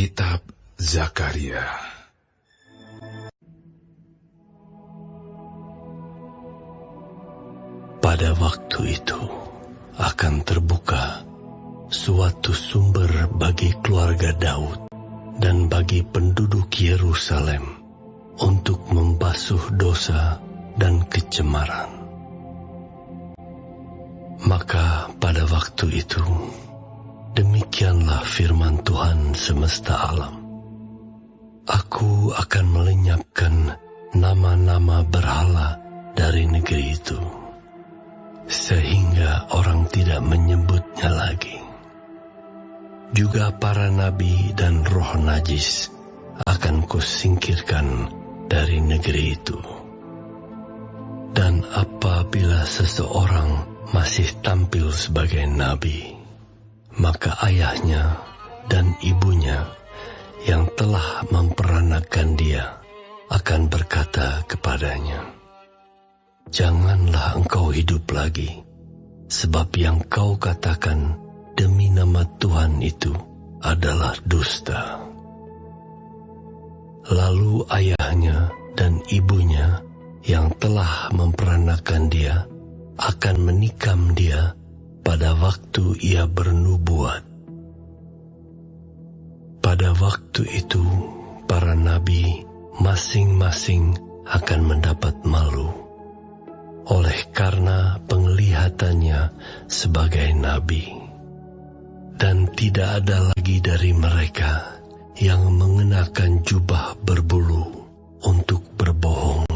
Kitab Zakaria. Pada waktu itu akan terbuka suatu sumber bagi keluarga Daud dan bagi penduduk Yerusalem untuk membasuh dosa dan kecemaran. Maka pada waktu itu, demikianlah firman Tuhan semesta alam. Aku akan melenyapkan nama-nama berhala dari negeri itu, sehingga orang tidak menyebutnya lagi. Juga para nabi dan roh najis akan kusingkirkan dari negeri itu. Dan apabila seseorang masih tampil sebagai nabi, maka ayahnya dan ibunya yang telah memperanakan dia akan berkata kepadanya, "Janganlah engkau hidup lagi, sebab yang kau katakan demi nama Tuhan itu adalah dusta." Lalu ayahnya dan ibunya yang telah memperanakan dia akan menikam dia pada waktu ia bernubuat. Pada waktu itu, para nabi masing-masing akan mendapat malu oleh karena penglihatannya sebagai nabi. Dan tidak ada lagi dari mereka yang mengenakan jubah berbulu untuk berbohong.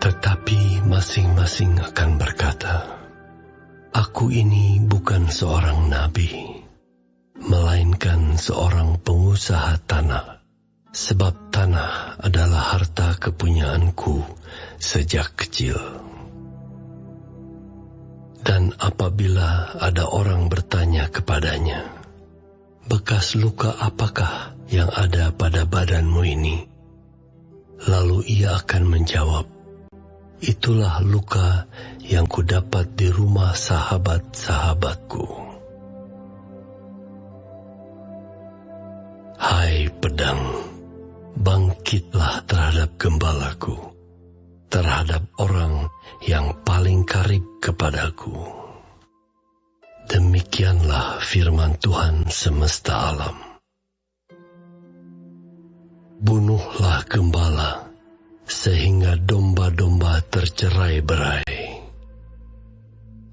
Tetapi masing-masing akan berkata, "Aku ini bukan seorang nabi, melainkan seorang pengusaha tanah, sebab tanah adalah harta kepunyaanku sejak kecil." Dan apabila ada orang bertanya kepadanya, "Bekas luka apakah yang ada pada badanmu ini?" Lalu ia akan menjawab, "Itulah luka yang kudapat di rumah sahabat-sahabatku." Hai pedang, bangkitlah terhadap gembalaku, terhadap orang yang paling karib kepadaku. Demikianlah firman Tuhan semesta alam. Bunuhlah gembala, sehingga domba-domba tercerai-berai.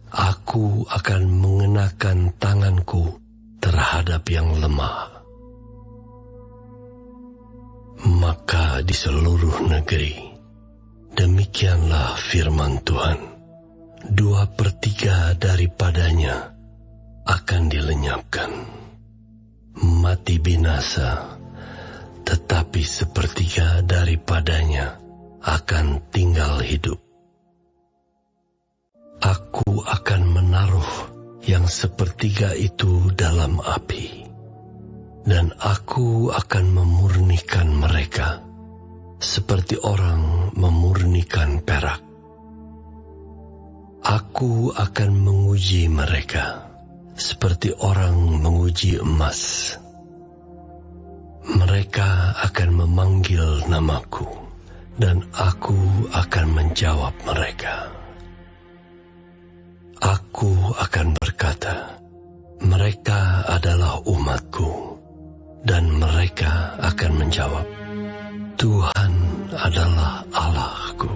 Aku akan mengenakan tanganku terhadap yang lemah. Maka di seluruh negeri, demikianlah firman Tuhan, 2/3 daripadanya akan dilenyapkan, mati binasa, tetapi 1/3 daripadanya akan tinggal hidup. Aku akan menaruh yang 1/3 itu dalam api, dan aku akan memurnikan mereka seperti orang memurnikan perak. Aku akan menguji mereka seperti orang menguji emas. Mereka akan memanggil namaku, dan aku akan menjawab mereka. Aku akan berkata, "Mereka adalah umatku," dan mereka akan menjawab, "Tuhan adalah Allahku."